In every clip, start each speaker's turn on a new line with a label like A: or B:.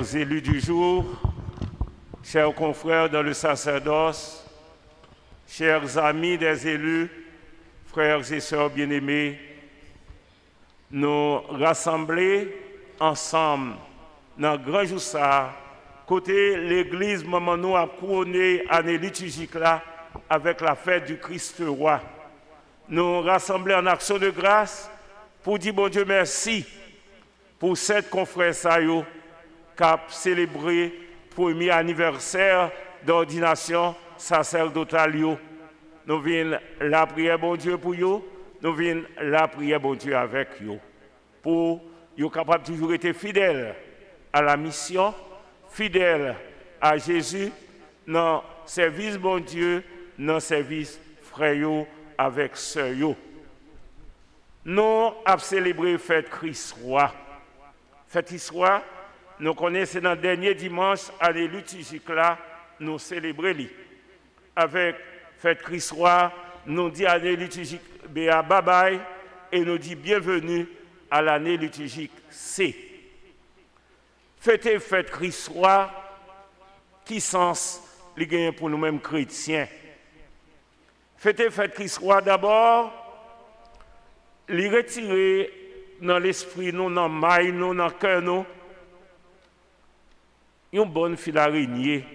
A: Élus du jour, chers confrères dans le sacerdoce, chers amis des élus, frères et sœurs bien-aimés, nous rassembler ensemble dans le grand jour ça, côté l'église, maman nous a couronné année liturgique là avec la fête du Christ roi. Nous rassembler en action de grâce pour dire bon Dieu merci pour cette confrère Sayo qui a célébré le premier anniversaire d'ordination sacerdotale. Nous venons la prière bon Dieu pour eux, nous venons la prière bon Dieu avec eux. Pour être capable de toujours être fidèle à la mission, fidèle à Jésus, dans le service bon Dieu, dans le service frère avec sœur. Nous avons célébré la fête Christ roi. Fête Christ roi, nous connaissons dans le dernier dimanche à liturgique là, nous célébrons. Avec fête Christ roi, nous disons à l'année liturgique bye bye et nous disons bienvenue à l'année liturgique C. Fêter fête Christ roi, qui sens les gagnants pour nous-mêmes chrétiens. Fêter fête Christ roi d'abord, les retirer dans l'esprit, nous, dans le maille, nous, dans le cœur, nous, une bonne file araignée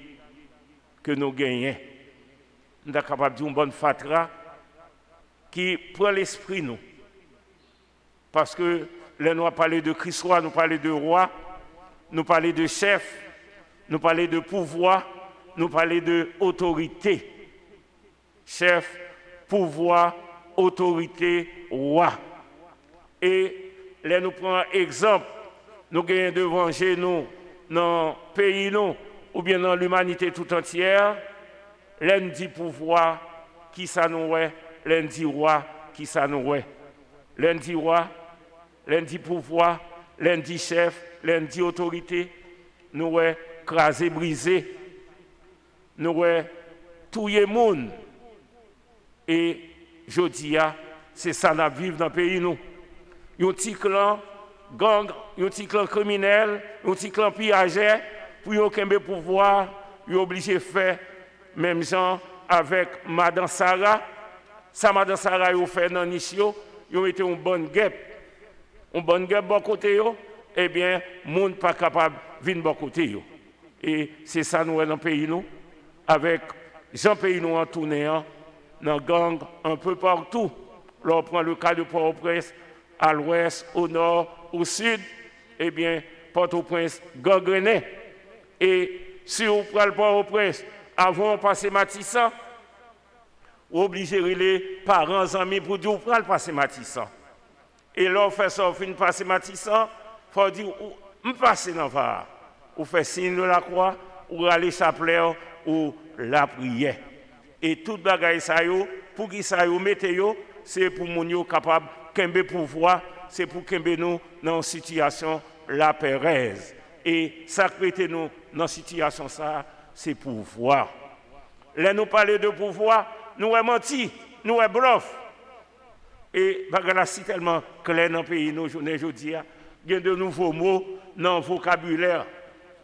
A: que nous gagnons. Nous sommes capables de dire une bonne fatra qui prend l'esprit, nous. Parce que là, nous parlons de Christ roi, nous parlons de roi, nous parlons de chef, nous parlons de pouvoir, nous parlons de autorité. Chef, pouvoir, autorité, roi. Et là, nous prenons exemple, nous gagnons devant nous, dans le pays, nous, ou bien dans l'humanité tout entière, lundi pouvoir, qui ça nous est, lundi roi, qui ça nous est. Lundi roi, lundi pouvoir, lundi chef, lundi autorité, nous est crasé, brisé, nous est tout le monde. Et je dis, c'est ça nous vivons dans le pays, nous. Un petit clan gang, un petit clan criminel, un petit clan pillager, pour yon pouvoir, yon obligé de faire même gens avec Madame Sarah. Ça, Madame Sarah, yon fait dans Nishio, yon était une bonne guêpe. Une bonne guêpe bon côté, eh bien, le monde n'est pas capable de venir bon côté. Et c'est ça nous dans le pays, nous, avec Jean pays nous en tournant, dans gang un peu partout. Là, on prend le cas de Port-au-Prince, à l'ouest, au nord, au sud, eh bien, Port-au-Prince, gangrené. Et si on prend le Port-au-Prince, avant de passer Matissan, on obligé les parents, amis, pour dire, on prend le passer Matissan. Et là, on fait ça, on finit de passer Matissan, il faut dire, on passe dans le var. On fait signe de la croix, ou aller chapelet, ou la prière. Et tout bagaille ça, pour qui ça, mettez, c'est pour nous capable de pouvoir, c'est pour que nous dans une situation la Pérez. Et ça que nous dans une situation ça, c'est pouvoir. Là nous parler de pouvoir, nous avons menti, nous avons bluff. Et là c'est tellement clair dans le pays, nous journée aujourd'hui, il y a de nouveaux mots dans le vocabulaire.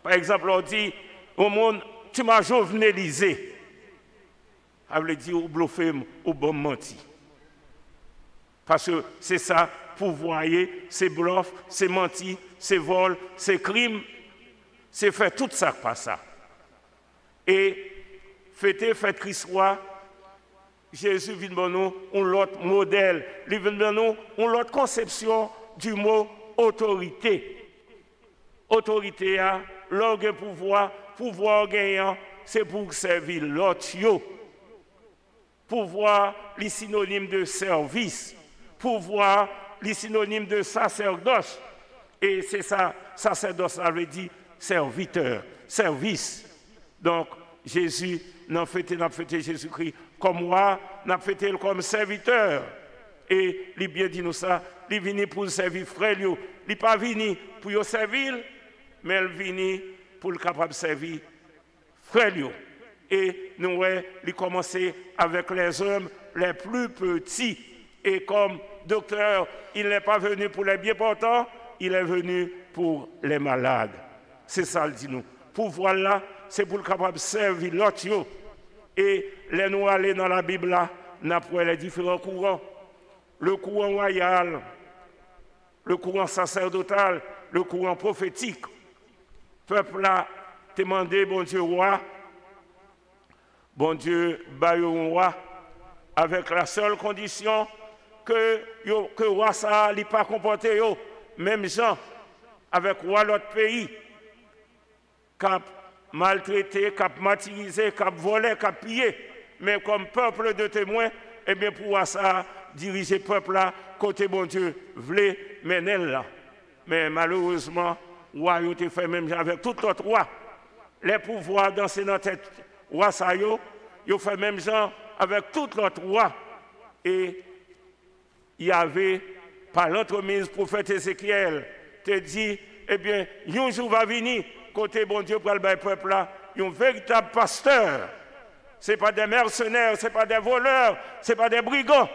A: Par exemple, on dit au monde, tu m'as jovenelisé. Ça veut dire ou bluffé ou bon menti. Parce que c'est ça, pouvoir, c'est bluff, c'est menti, c'est vol, c'est crime, c'est faire tout ça par ça. Et fêter fête Christ roi, Jésus vient de nous un autre modèle, il vient de nous une autre conception du mot autorité. Autorité, l'orgue pouvoir gagnant, c'est pour servir l'autre. Pouvoir, les synonymes de service. Pouvoir, les synonymes de sacerdoce. Et c'est ça, sacerdoce, ça veut dire serviteur, service. Donc, Jésus, n'a fêté Jésus-Christ comme moi, n'a fêté comme serviteur. Et il bien dit nous ça, il est venu pour servir frère, il n'est pas venu pour servir, mais il est venu pour le capable de servir frère. Et nous, il commencé avec les hommes les plus petits. Et comme docteur, il n'est pas venu pour les bien portants, il est venu pour les malades. C'est ça le dit nous. Pouvoir là, c'est pour le capable de servir l'autre. Et les nous aller dans la Bible là, nous avons les différents courants. Le courant royal, le courant sacerdotal, le courant prophétique. Le peuple là, demandé, bon Dieu, roi, bon Dieu, baillon roi, avec la seule condition que le roi ça n'est pas comporté, même gens, avec roi l'autre pays, cap maltraité, cap martyrisé, cap volé, cap pillé, mais comme peuple de témoins, eh bien pour ça, diriger le peuple là, côté bon Dieu, voulait mener là. Mais malheureusement, roi a été fait même avec tout autre roi. Les pouvoirs dans ses têtes, roi ça ils ont fait même genre avec tout l'autre roi. Et il y avait, par l'entremise, prophète Ézéchiel, te dit, eh bien, un jour va venir, côté bon Dieu pour le peuple là, un véritable pasteur. Ce n'est pas des mercenaires, ce n'est pas des voleurs, ce n'est pas des brigands,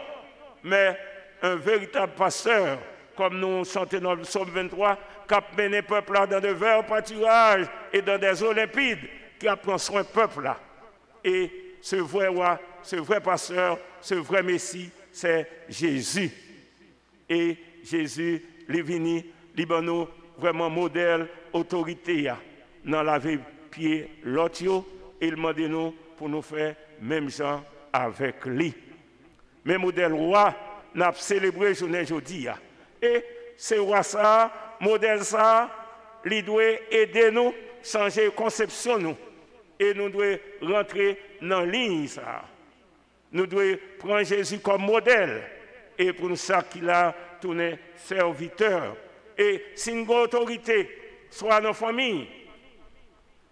A: mais un véritable pasteur, comme nous chantons dans le psaume 23, qui a mené le peuple là dans de verts pâturages et dans des eaux limpides, qui a pris soin du peuple là. Et ce vrai roi, ce vrai pasteur, ce vrai Messie, c'est Jésus. Et Jésus, il est venu, il vraiment modèle, autorité, dans la vie pied l'autre, et il m'a dit nous pour nous faire même gens avec lui. Mais modèle roi, nous avons célébré journée aujourd'hui. Et ce roi ça, modèle ça, il doit aider nous, changer conception nous. Et nous devons rentrer dans la ligne ça. Nous devons prendre Jésus comme modèle. Et pour ça qu'il a tourné serviteur. Et si une autorité, soit dans la famille,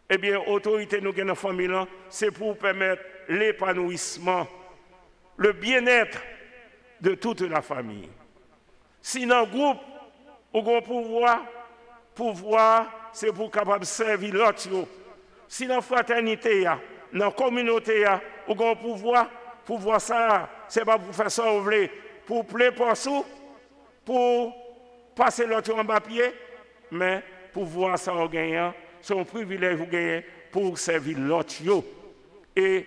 A: eh bien, l'autorité nous dans la famille, c'est pour permettre l'épanouissement, le bien-être de toute la famille. Si dans le groupe, ou un pouvoir, c'est pour capable de servir l'autre. Si dans la fraternité, dans la communauté, ou un pouvoir ça, c'est pas pour faire ça, pour plaire pour sous, pour passer l'autre en bas pied, mais pouvoir ça en gagnant, c'est un privilège vous gagnez pour servir l'autre. Et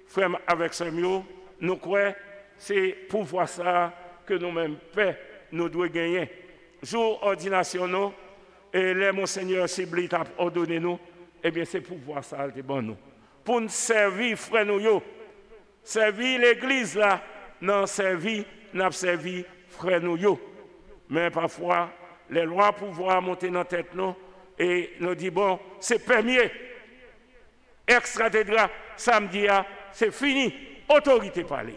A: frère, avec ce mot, nous croyons c'est pouvoir ça que nous-mêmes paix nous devons gagner. Jour ordination, et les monseigneurs Sibli a ordonné nous, eh bien c'est pouvoir ça c'est bon nous. Pour nous servir, frère nous, servir l'église là, non servir, n'a servi frère nous. Mais parfois, les lois pouvoir monter dans la tête nous et nous dit bon, c'est premier. Ex-cathédrale, samedi, c'est fini. Autorité parler.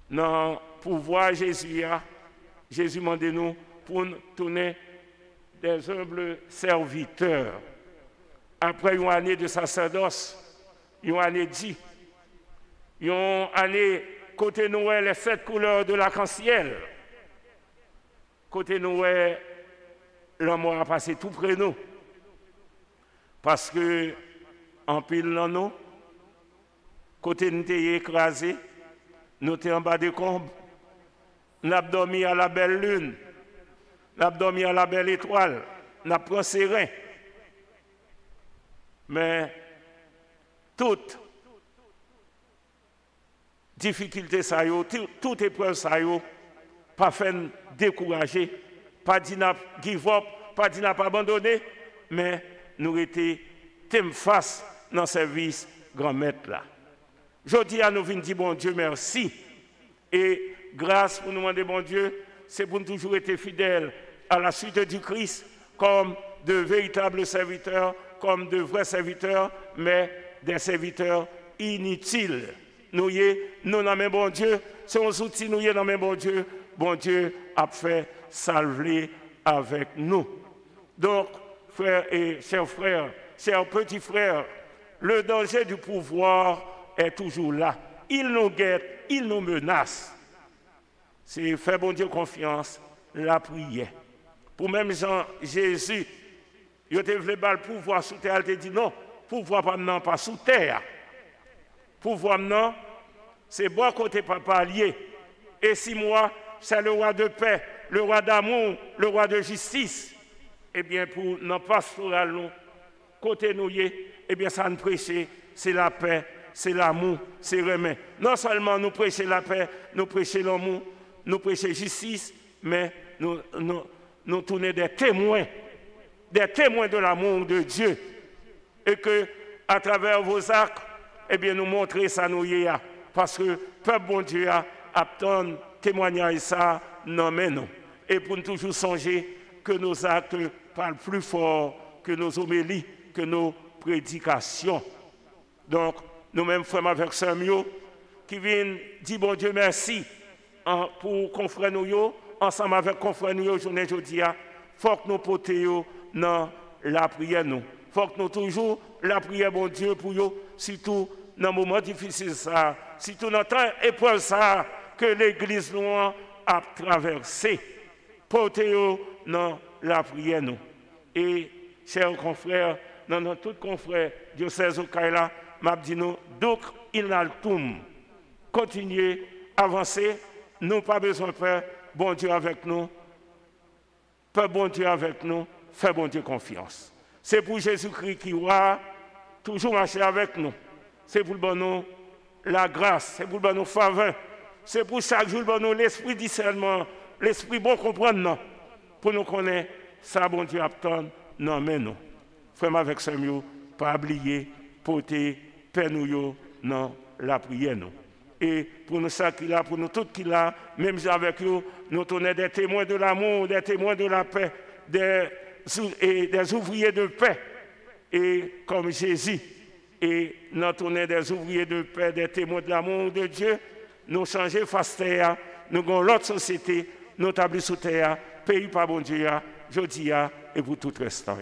A: Non, pouvoir Jésus, Jésus m'a dit nous pour nous tourner des humbles serviteurs. Après une année de sacerdoce, une année dit, une année côté nous les 7 couleurs de l'arc-en-ciel. Côté nous, l'homme a passé tout près de nous. Parce que, en pile dans nous, côté nous sommes écrasés, nous sommes en bas des combes, nous avons dormi à la belle lune, nous avons dormi à la belle étoile, nous avons pris serein. Mais toute difficulté, toute épreuve, ça y est, pas fait décourager, pas dit n'a give up, pas dit n'a pas abandonné, mais nous étions face dans le service grand maître là. Je dis à nous venir dire bon Dieu merci et grâce pour nous demander bon Dieu, c'est pour nous toujours être fidèles à la suite du Christ comme de véritables serviteurs, comme de vrais serviteurs, mais des serviteurs inutiles. Nous n'avons bon Dieu, c'est un outil nous n'avons bon Dieu a fait salver avec nous. Donc, frères et chers frères, chers petits frères, le danger du pouvoir est toujours là. Il nous guette, il nous menace. C'est faire bon Dieu confiance, la prière. Pour même Jean, Jésus, il te voulu le pouvoir sous terre, il te dit non, pouvoir pas sous terre. Pouvoir non, c'est bon côté papa lié. Et si moi, c'est le roi de paix, le roi d'amour, le roi de justice. eh bien, pour nos pastoral, nous, côté nous, eh bien, ça nous prêcher, c'est la paix, c'est l'amour, c'est remède. Non seulement nous prêcher la paix, nous prêcher l'amour, nous prêcher justice, mais nous tourner des témoins de l'amour de Dieu. Et que, à travers vos actes, eh bien, nous montrer ça nous y a. Parce que, peuple bon Dieu a obtenu témoignage ça, non mais non. Et pour nous toujours songer que nos actes parlent plus fort que nos homélies, que nos prédications. Donc, nous-mêmes, frères avec sœurs, qui viennent dire bon Dieu merci pour confrères nous, ensemble avec confrères nous, journée aujourd'hui, il faut que nous portions dans la prière. Il faut que nous toujours la prière, bon Dieu, pour eux, surtout dans les moments difficiles, ça, surtout dans le temps épreuve ça, que l'Église nous a traversé. Portez-vous dans la prière. Nous. Et, chers confrères, dans tous confrères, diocèse au Kaila, m'a dit nous, donc, il a le tout. Continuez, avancez, nous pas besoin de faire bon Dieu avec nous, pas bon Dieu avec nous, fais bon Dieu confiance. C'est pour Jésus-Christ qui va toujours marcher avec nous. C'est pour nous la grâce, c'est pour nous faveur, c'est pour chaque jour nous l'esprit discernement, l'esprit bon comprendre, pour nous connaître ça, bon Dieu attend, non mais non. Frère avec ce mieux, pas oublier, porter, père nous, non, la prière nous. Et pour nous, ça qu'il a, pour nous tout qu'il a, même avec nous, nous tenons des témoins de l'amour, des témoins de la paix, des ouvriers de paix. Et comme Jésus, et nous tenons des ouvriers de paix, des témoins de l'amour de Dieu, nous changer face terre, nous avons l'autre société, nous établir sous terre, pays par bon Dieu, jeudi et pour tout restant.